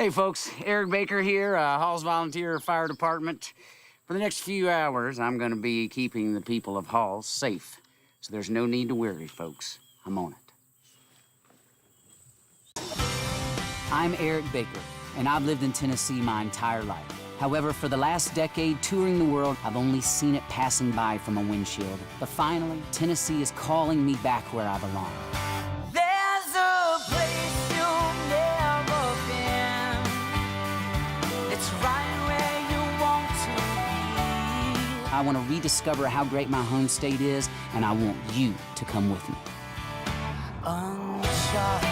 Hey folks, Eric Baker here, Halls Volunteer Fire Department. For the next few hours, I'm gonna be keeping the people of Halls safe. So there's no need to worry, folks. I'm on it. I'm Eric Baker, and I've lived in Tennessee my entire life. However, for the last decade, touring the world, I've only seen it passing by from a windshield. But finally, Tennessee is calling me back where I belong. There's a place you've never been. It's right where you want to be. I want to rediscover how great my home state is, and I want you to come with me. Uncharted.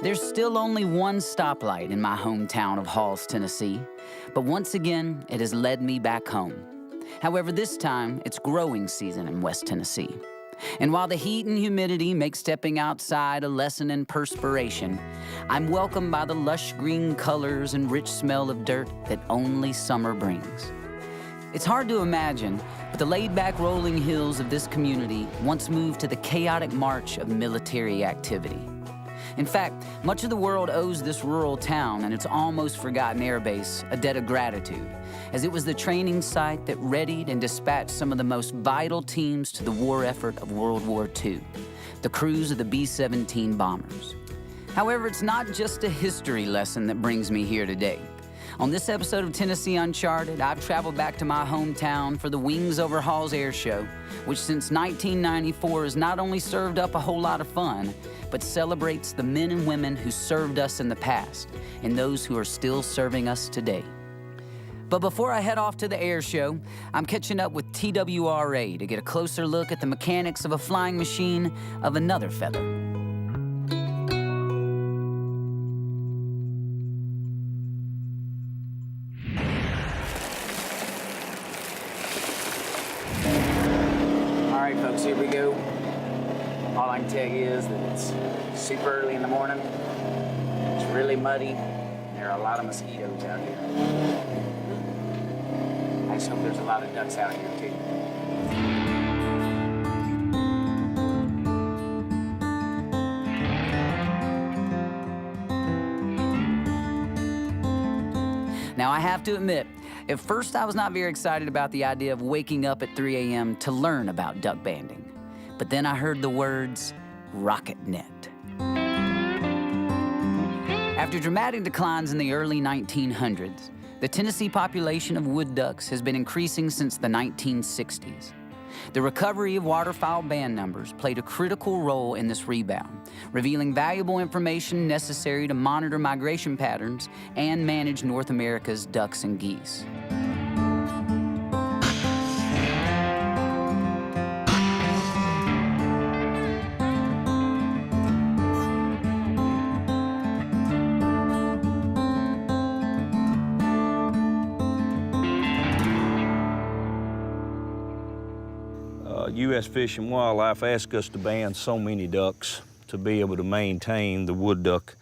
There's still only one stoplight in my hometown of Halls, Tennessee, but once again, it has led me back home. However, this time, it's growing season in West Tennessee. And while the heat and humidity make stepping outside a lesson in perspiration, I'm welcomed by the lush green colors and rich smell of dirt that only summer brings. It's hard to imagine, but the laid-back rolling hills of this community once moved to the chaotic march of military activity. In fact, much of the world owes this rural town and its almost forgotten airbase a debt of gratitude, as it was the training site that readied and dispatched some of the most vital teams to the war effort of World War II, the crews of the B-17 bombers. However, it's not just a history lesson that brings me here today. On this episode of Tennessee Uncharted, I've traveled back to my hometown for the Wings Over Halls Air Show, which since 1994 has not only served up a whole lot of fun, but celebrates the men and women who served us in the past and those who are still serving us today. But before I head off to the air show, I'm catching up with TWRA to get a closer look at the mechanics of a flying machine of another feather. All right, folks, here we go. All I can tell you is that it's super early in the morning. It's really muddy. And there are a lot of mosquitoes out here. I just hope there's a lot of ducks out here, too. Now, I have to admit, at first I was not very excited about the idea of waking up at 3 a.m. to learn about duck banding. But then I heard the words, rocket net. After dramatic declines in the early 1900s, the Tennessee population of wood ducks has been increasing since the 1960s. The recovery of waterfowl band numbers played a critical role in this rebound, revealing valuable information necessary to monitor migration patterns and manage North America's ducks and geese. U.S. Fish and Wildlife asked us to band so many ducks to be able to maintain the wood duck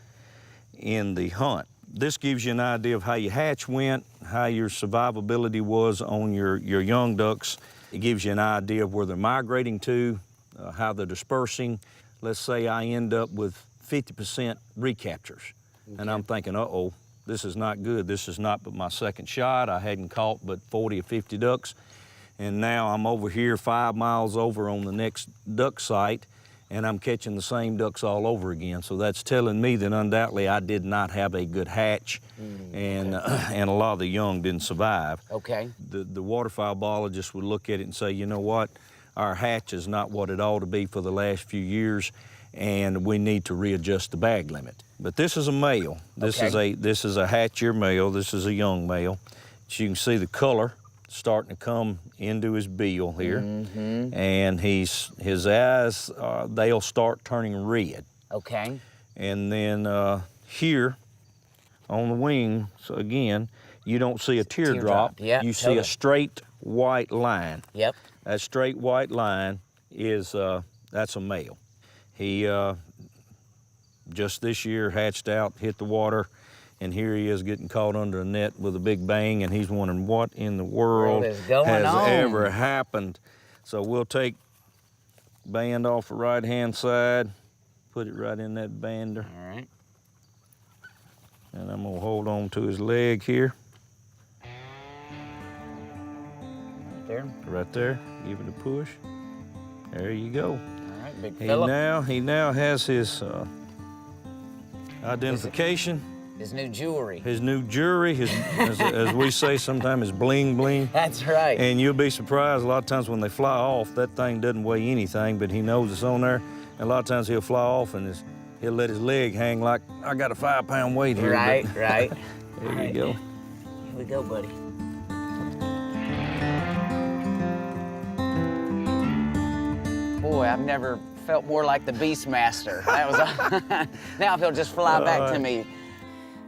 in the hunt. This gives you an idea of how your hatch went, how your survivability was on your young ducks. It gives you an idea of where they're migrating to, how they're dispersing. Let's say I end up with 50% recaptures, and I'm thinking, uh-oh, this is not good. This is not but my second shot. I hadn't caught but 40 or 50 ducks. And now I'm over here 5 miles over on the next duck site, and I'm catching the same ducks all over again. So that's telling me that undoubtedly I did not have a good hatch, and a lot of the young didn't survive. Okay. The waterfowl biologist would look at it and say, you know what, our hatch is not what it ought to be for the last few years, and we need to readjust the bag limit. But this is a male. This is a hatchier male. This is a young male. So you can see the color starting to come into his bill here, and his eyes, they'll start turning red. Okay. And then here on the wing, so again, you don't see a teardrop. Yep, you see a straight white line. Yep. That straight white line is, that's a male. He just this year hatched out, hit the water, and here he is getting caught under a net with a big bang, and he's wondering what in the world What is going has on? ever happened. So we'll take band off the right-hand side, put it right in that bander. All right. And I'm gonna hold on to his leg here. Right there. Right there, give it a push. There you go. All right, big He fella. now has his identification. His new jewelry. His new jewelry, as we say sometimes, his bling bling. That's right. And you'll be surprised a lot of times when they fly off, that thing doesn't weigh anything, but he knows it's on there. And a lot of times he'll fly off and he'll let his leg hang like, I got a 5-pound weight here. Right, but right. there you go. Here we go, buddy. Boy, I've never felt more like the Beastmaster. That was now he'll just fly back to me.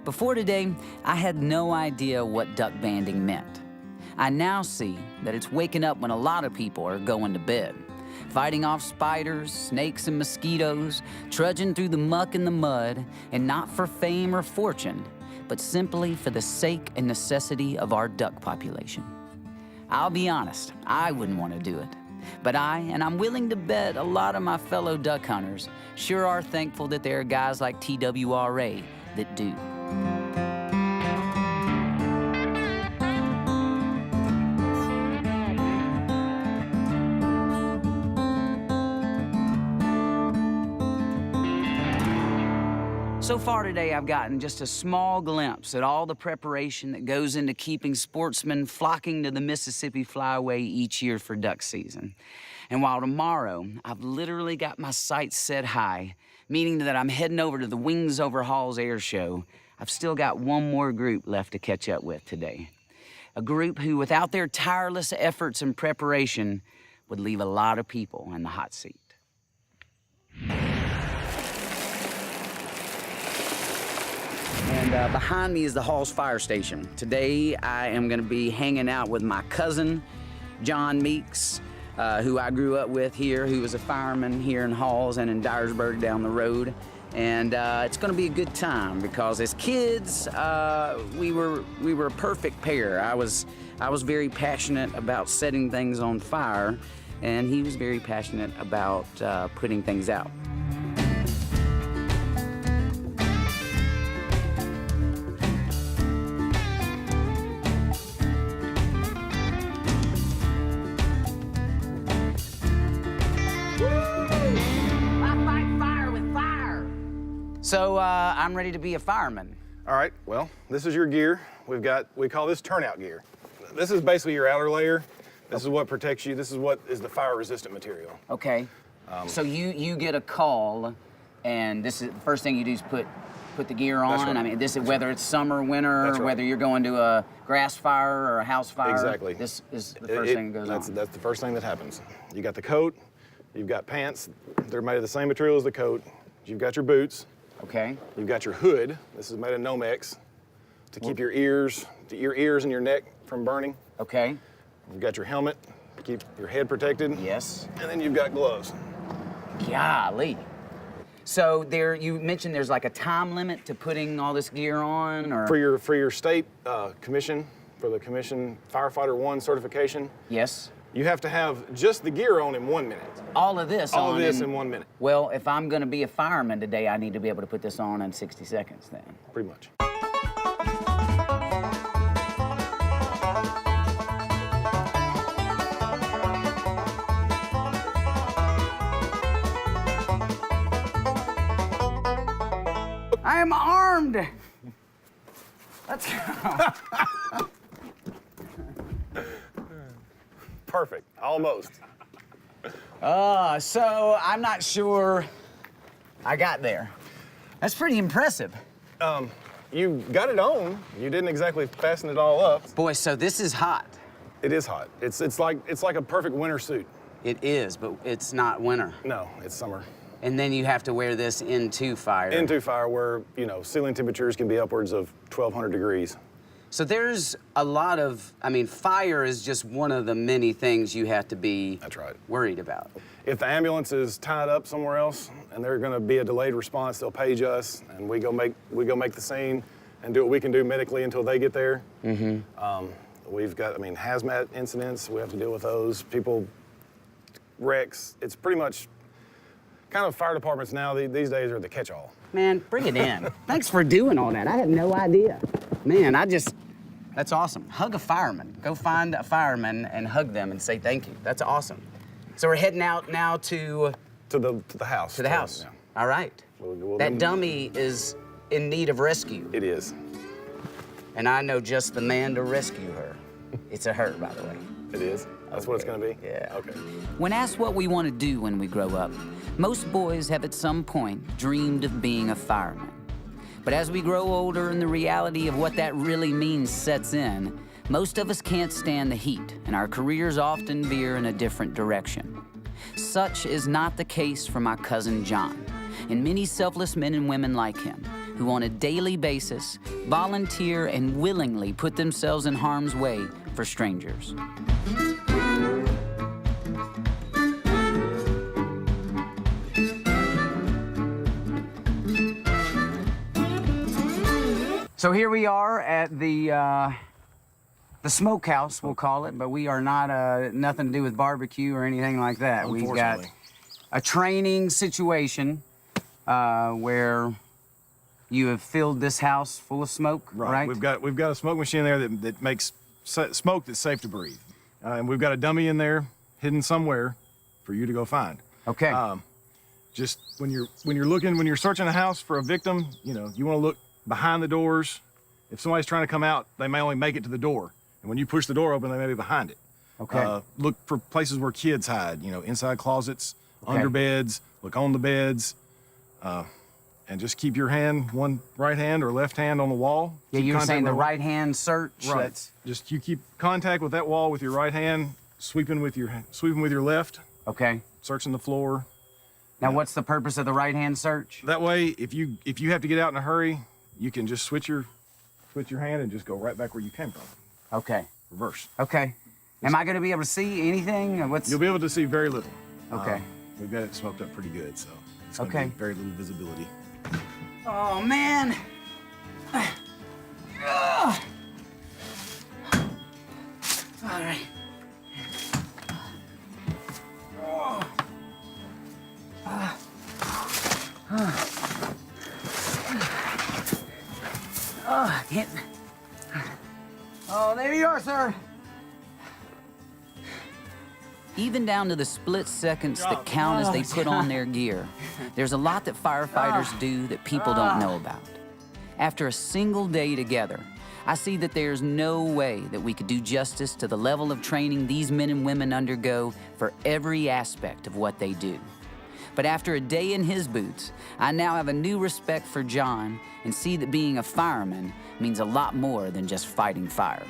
Before today, I had no idea what duck banding meant. I now see that it's waking up when a lot of people are going to bed, fighting off spiders, snakes, and mosquitoes, trudging through the muck and the mud, and not for fame or fortune, but simply for the sake and necessity of our duck population. I'll be honest, I wouldn't want to do it. But I'm willing to bet a lot of my fellow duck hunters sure are thankful that there are guys like TWRA that do. So far today, I've gotten just a small glimpse at all the preparation that goes into keeping sportsmen flocking to the Mississippi Flyway each year for duck season. And while tomorrow, I've literally got my sights set high, meaning that I'm heading over to the Wings Over Halls Air Show, I've still got one more group left to catch up with today. A group who, without their tireless efforts and preparation, would leave a lot of people in the hot seat. And behind me is the Halls Fire Station. Today, I am gonna be hanging out with my cousin, John Meeks, who I grew up with here, who was a fireman here in Halls and in Dyersburg down the road. And it's gonna be a good time because as kids, we were a perfect pair. I was very passionate about setting things on fire, and he was very passionate about putting things out. So I'm ready to be a fireman. All right, well, this is your gear. We call this turnout gear. This is basically your outer layer. This is what protects you. This is what is the fire resistant material. Okay. So you get a call, and this is the first thing you do is put the gear on. That's right. I mean, this is whether it's summer, winter, That's right. whether you're going to a grass fire or a house fire. Exactly. This is the first thing that goes on. That's the first thing that happens. You got the coat, you've got pants. They're made of the same material as the coat. You've got your boots. Okay. You've got your hood. This is made of Nomex to keep your ears and your neck from burning. Okay. You've got your helmet to keep your head protected. Yes. And then you've got gloves. Golly. So you mentioned there's like a time limit to putting all this gear on, or? For your state commission, for the commission Firefighter 1 certification, Yes. you have to have just the gear on in 1 minute. All of this All on of this in 1 minute, Well, if I'm going to be a fireman today, I need to be able to put this on in 60 seconds then. pretty much. I am armed. Let's go. Perfect, almost. So I'm not sure I got there. That's pretty impressive. You got it on. You didn't exactly fasten it all up. Boy, so this is hot. It is hot. It's like a perfect winter suit. It is, but it's not winter. No, it's summer. And then you have to wear this into fire. Into fire where, ceiling temperatures can be upwards of 1,200 degrees. So there's a lot of, fire is just one of the many things you have to be That's right. worried about. If the ambulance is tied up somewhere else and they're gonna be a delayed response, they'll page us and we go make the scene and do what we can do medically until they get there. We've got, I mean, hazmat incidents, we have to deal with those. People, wrecks, it's pretty much kind of fire departments now these days are the catch-all. Man, bring it in. Thanks for doing all that. I had no idea. Man, that's awesome. Hug a fireman. Go find a fireman and hug them and say thank you. That's awesome. So we're heading out now to the house. To the house. Yeah. All right. We'll That dummy is in need of rescue. It is. And I know just the man to rescue her. It's a her, by the way. It is? That's what it's gonna be? Yeah. Okay. When asked what we want to do when we grow up, most boys have at some point dreamed of being a fireman. But as we grow older and the reality of what that really means sets in, most of us can't stand the heat, and our careers often veer in a different direction. Such is not the case for my cousin John, and many selfless men and women like him, who on a daily basis volunteer and willingly put themselves in harm's way for strangers. So here we are at the smokehouse, we'll call it, but we are not nothing to do with barbecue or anything like that. We've got a training situation where you have filled this house full of smoke, right? We've got a smoke machine there that makes smoke that's safe to breathe, and we've got a dummy in there hidden somewhere for you to go find. Okay. Just when you're searching a house for a victim, you know, you want to look behind the doors. If somebody's trying to come out, they may only make it to the door, and when you push the door open, they may be behind it. Okay. Look for places where kids hide. You know, inside closets, under beds. Look on the beds. And just keep your hand, one right hand or left hand on the wall. Yeah, you were saying the right hand search. Right. Just you keep contact with that wall with your right hand, sweeping with your left. Okay. Searching the floor. Now, what's the purpose of the right hand search? That way, if you have to get out in a hurry, you can just switch your hand and just go right back where you came from. Okay. Reverse. Okay. Am I going to be able to see anything? Or You'll be able to see very little. Okay. We've got it smoked up pretty good, so it's going to be very little visibility. Oh, man. All right. Oh, there you are, sir. Even down to the split seconds that count as they put on their gear, there's a lot that firefighters do that people don't know about. After a single day together, I see that there's no way that we could do justice to the level of training these men and women undergo for every aspect of what they do. But after a day in his boots, I now have a new respect for John and see that being a fireman means a lot more than just fighting fire.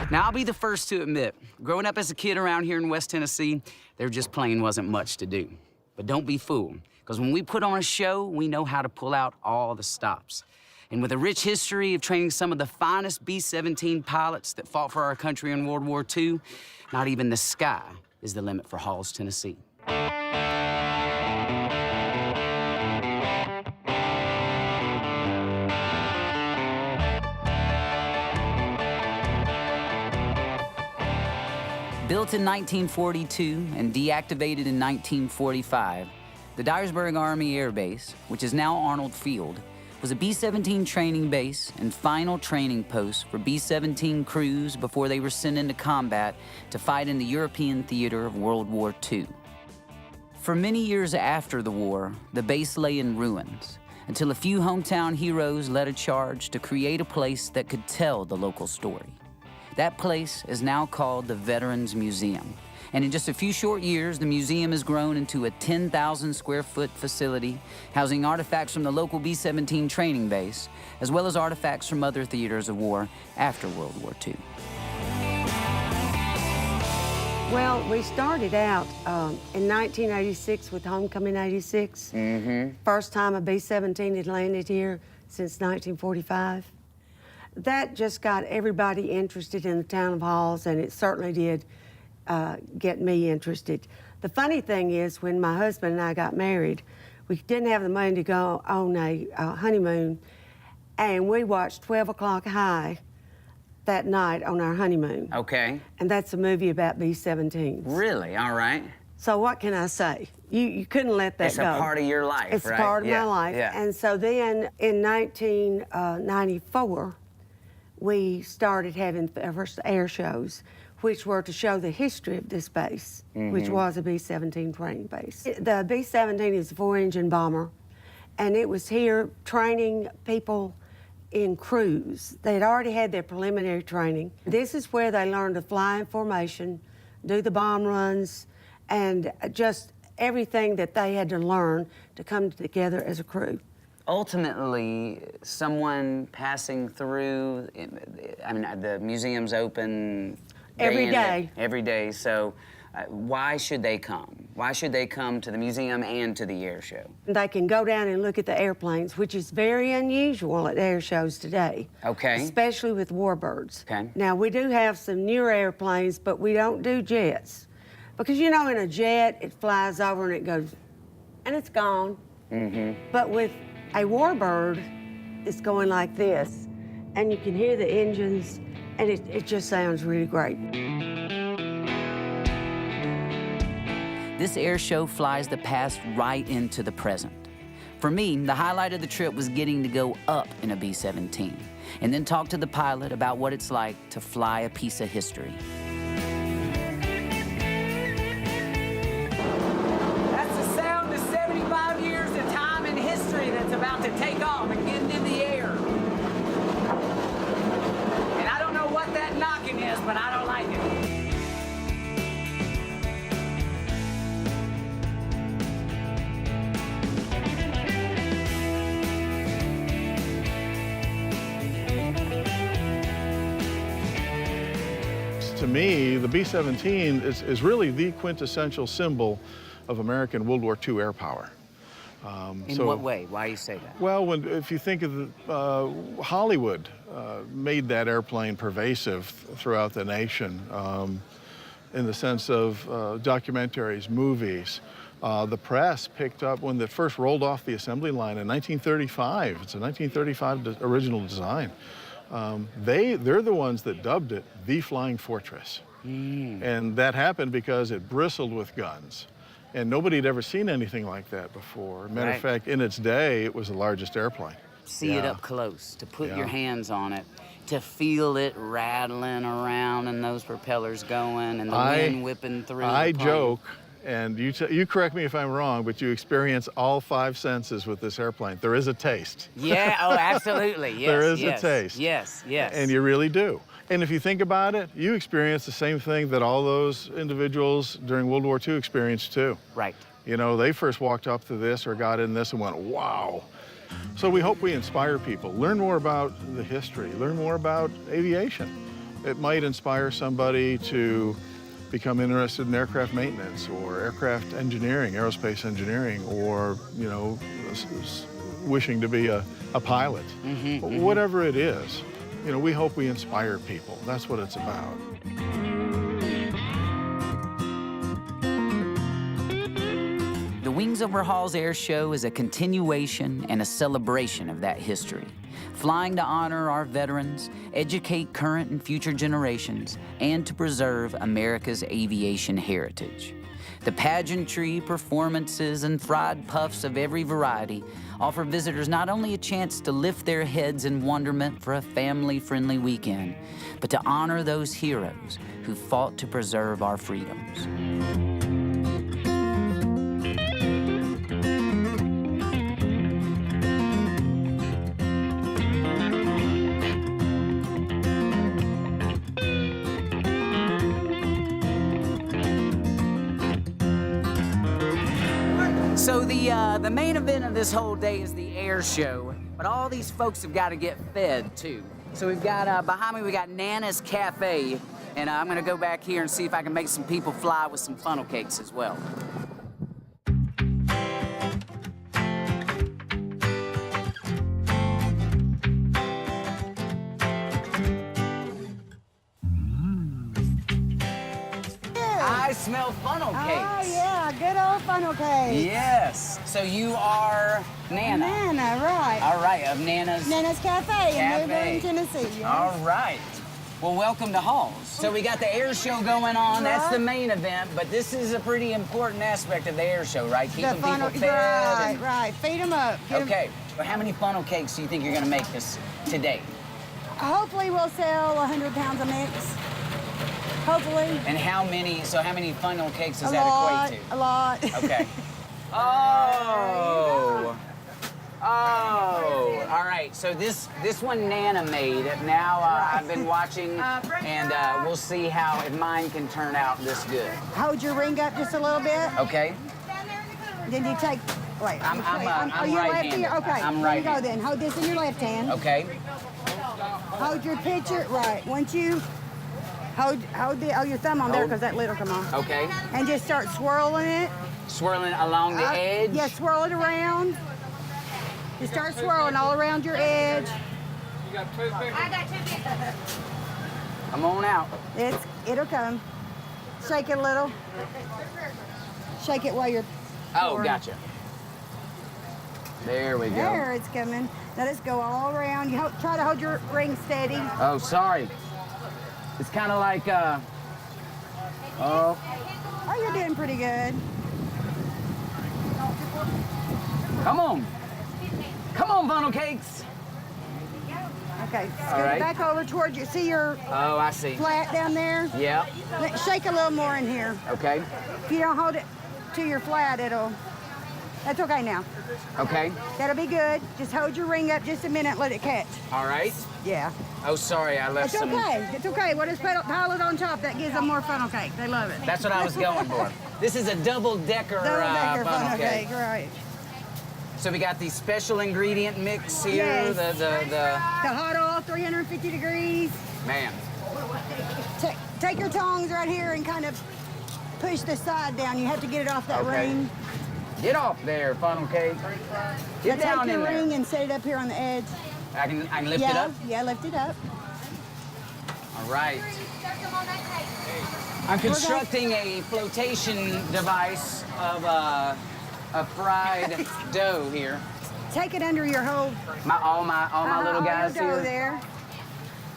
Now, I'll be the first to admit, growing up as a kid around here in West Tennessee, there just plain wasn't much to do. But don't be fooled, because when we put on a show, we know how to pull out all the stops. And with a rich history of training some of the finest B-17 pilots that fought for our country in World War II, not even the sky is the limit for Halls, Tennessee. Built in 1942 and deactivated in 1945, the Dyersburg Army Air Base, which is now Arnold Field, was a B-17 training base and final training post for B-17 crews before they were sent into combat to fight in the European theater of World War II. For many years after the war, the base lay in ruins, until a few hometown heroes led a charge to create a place that could tell the local story. That place is now called the Veterans Museum. And in just a few short years, the museum has grown into a 10,000 square foot facility, housing artifacts from the local B-17 training base, as well as artifacts from other theaters of war after World War II. Well, we started out in 1986 with Homecoming 86. First time a B-17 had landed here since 1945. That just got everybody interested in the town of Halls, and it certainly did get me interested. The funny thing is, when my husband and I got married, we didn't have the money to go on a honeymoon, and we watched 12 O'Clock High that night on our honeymoon. Okay. And that's a movie about B-17s. Really? All right. So what can I say? You couldn't let that It's go. a part of your life, It's right? a part of Yeah, my life. yeah. And so then in 1994, we started having our first air shows, which were to show the history of this base, which was a B-17 training base. The B-17 is a 4-engine bomber, and it was here training people in crews. They had already had their preliminary training. This is where they learned to fly in formation, do the bomb runs, and just everything that they had to learn to come together as a crew. Ultimately, someone passing through, I mean, the museum's open Every day. Every day, so why should they come? Why should they come to the museum and to the air show? They can go down and look at the airplanes, which is very unusual at air shows today. Okay. Especially with warbirds. Okay. Now, we do have some newer airplanes, but we don't do jets. Because, you know, in a jet, it flies over and it goes, and it's gone. But with a warbird, it's going like this, and you can hear the engines, and it just sounds really great. This air show flies the past right into the present. For me, the highlight of the trip was getting to go up in a B-17 and then talk to the pilot about what it's like to fly a piece of history. That's the sound of 75 years of time in history that's about to take off and get into the air. And I don't know what that knocking is, but I don't like it. To me, the B-17 is really the quintessential symbol of American World War II air power. In what way? Why do you say that? Well, if you think of Hollywood made that airplane pervasive throughout the nation in the sense of documentaries, movies. The press picked up when it first rolled off the assembly line in 1935. It's a 1935 original design. They're the ones that dubbed it the Flying Fortress. And that happened because it bristled with guns. And nobody had ever seen anything like that before. Matter of fact, in its day, it was the largest airplane. See it up close, to put Yeah. your hands on it, to feel it rattling around and those propellers going and the wind whipping through I the plane. joke, and you correct me if I'm wrong, but you experience all 5 senses with this airplane. There is a taste. Yeah, oh, absolutely, yes. There is yes, a taste. Yes, yes. And you really do. And if you think about it, you experience the same thing that all those individuals during World War II experienced too. Right. You know, they first walked up to this or got in this and went, wow. So we hope we inspire people. Learn more about the history. Learn more about aviation. It might inspire somebody to become interested in aircraft maintenance or aircraft engineering, aerospace engineering, or, you know, wishing to be a pilot. Whatever it is, you know, we hope we inspire people. That's what it's about. The Wings Over Halls Air Show is a continuation and a celebration of that history, flying to honor our veterans, educate current and future generations, and to preserve America's aviation heritage. The pageantry, performances, and fried puffs of every variety offer visitors not only a chance to lift their heads in wonderment for a family-friendly weekend, but to honor those heroes who fought to preserve our freedoms. So the main event of this whole day is the air show, but all these folks have got to get fed too. So we've got, behind me, we got Nana's Cafe. And I'm gonna go back here and see if I can make some people fly with some funnel cakes as well. I smell funnel cakes. Oh, yeah, good old funnel cake. Yes. So you are Nana. Nana, right. All right, of Nana's. Nana's Cafe in Newbern, Tennessee. Yes. All right. Well, welcome to Halls. So we got the air show going on. That's the main event, but this is a pretty important aspect of the air show, right? Keeping people fed. Right, right. Feed them up. Okay. Well, how many funnel cakes do you think you're going to make this today? Hopefully we'll sell 100 pounds of mix. Hopefully. And how many funnel cakes does that equate to? A lot. Okay. Oh. Oh. All right. So this one Nana made. Now I've been watching, and we'll see how if mine can turn out this good. Hold your ring up just a little bit. Okay. Then you take. Wait. I'm are you right-handed. lefty? Okay. I'm There you go right-handed. then. Hold this in your left hand. Okay. Hold your pitcher. Right. Once you hold your thumb on there Hold. because that lid will come off. Okay. And just start swirling it. Swirling along the edge. Yeah, swirl it around. Just start swirling all around your edge. Come on out. It'll come. Shake it a little. Shake it while you're Oh, pouring. gotcha. There we go. There, it's coming. Let us go all around. You try to hold your ring steady. Oh, sorry. It's kind of like, oh. Oh, you're doing pretty good. Come on. Come on, funnel cakes. Okay, All scoot right. it back over towards you. See your Oh, I see. flat down there? Yeah. Shake a little more in here. Okay. If you don't hold it to your flat, that's okay now. Okay. That'll be good. Just hold your ring up just a minute, let it catch. All right. Yeah. Oh, sorry, I left It's some. okay. It's okay. We'll just pile it on top. That gives them more funnel cake. They love it. That's what I was going for. This is a double-decker Double-decker funnel cake. right. So we got the special ingredient mix here. Yes. The hot oil, 350 degrees. man. Take your tongs right here and kind of push the side down. You have to get it off that Okay. ring. Get off there, funnel cake. Get Now down take in your there. ring and set it up here on the edge. I can lift yeah, it up. Yeah, lift it up. All right. I'm constructing a flotation device of a fried dough here. Take it under your whole All my little guys your dough here.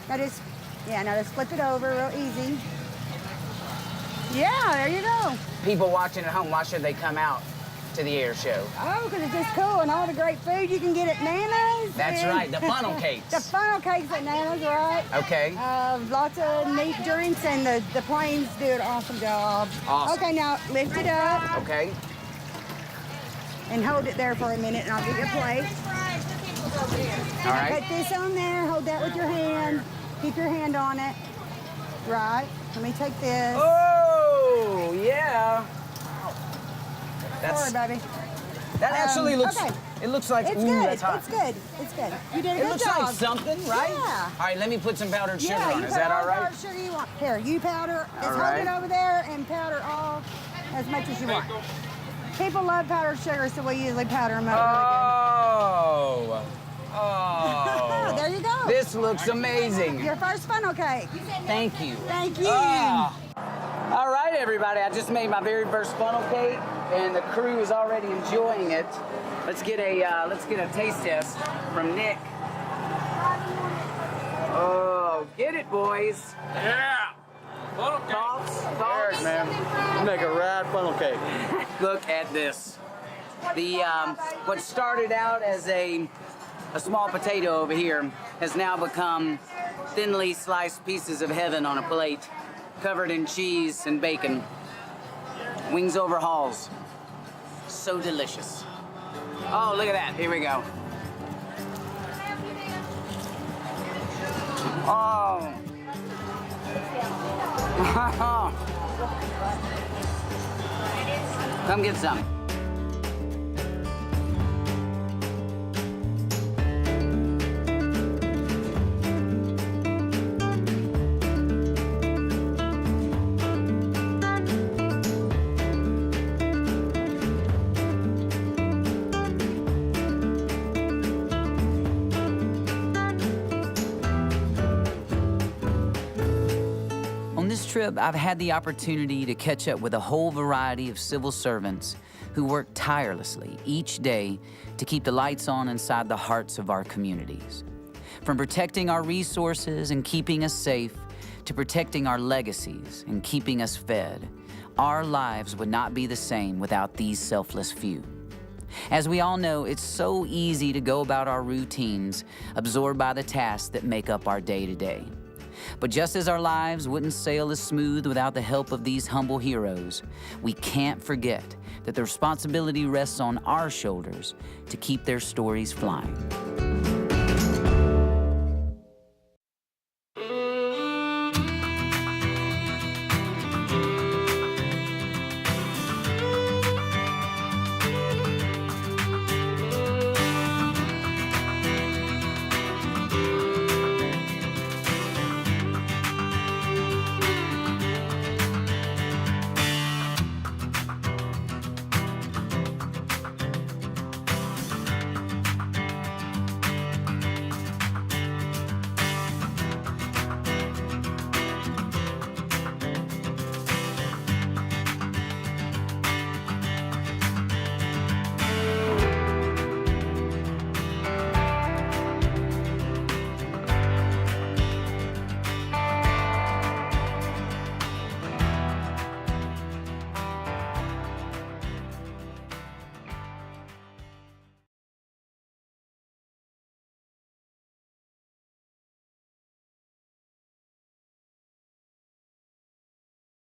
there. Now just flip it over real easy. Yeah, there you go. People watching at home, why should they come out to the air show? Oh, because it's just cool and all the great food you can get at Nana's. That's and- right, the funnel cakes. The funnel cakes at Nana's, right? Okay. Lots of neat drinks, and the planes do an awesome job. Awesome. Okay, now lift it up Okay. and hold it there for a minute, and I'll get your plate. All right. Put this on there, hold that with your hand. Keep your hand on it. Right. Let me take this. Oh, yeah. Sorry, baby. That actually looks. okay. It looks like. It's ooh, good. that's hot. It's good. It's good. You did a It good looks job. like something, right? Yeah. All right, let me put some powdered sugar Yeah, on. you Is put that all the right? powdered sugar you want. Here, you powder. Just All hold right. it over there and powder all as much as you want. People love powdered sugar, so we usually powder them up Oh. really good. There you go. This looks amazing. Your first funnel cake. Thank you. Thank you. Ah. All right, everybody. I just made my very first funnel cake, and the crew is already enjoying it. Let's get a taste test from Nick. Oh, get it, boys. Yeah! Funnel cake. Thoughts? Erick, man, you make a rad funnel cake. Look at this. The what started out as a small potato over here has now become thinly sliced pieces of heaven on a plate, covered in cheese and bacon. Wings over Halls. So delicious. Oh, look at that. Here we go. Oh. Come get some. trip, I've had the opportunity to catch up with a whole variety of civil servants who work tirelessly each day to keep the lights on inside the hearts of our communities. From protecting our resources and keeping us safe, to protecting our legacies and keeping us fed, our lives would not be the same without these selfless few. As we all know, it's so easy to go about our routines, absorbed by the tasks that make up our day-to-day. But just as our lives wouldn't sail as smooth without the help of these humble heroes, we can't forget that the responsibility rests on our shoulders to keep their stories flying.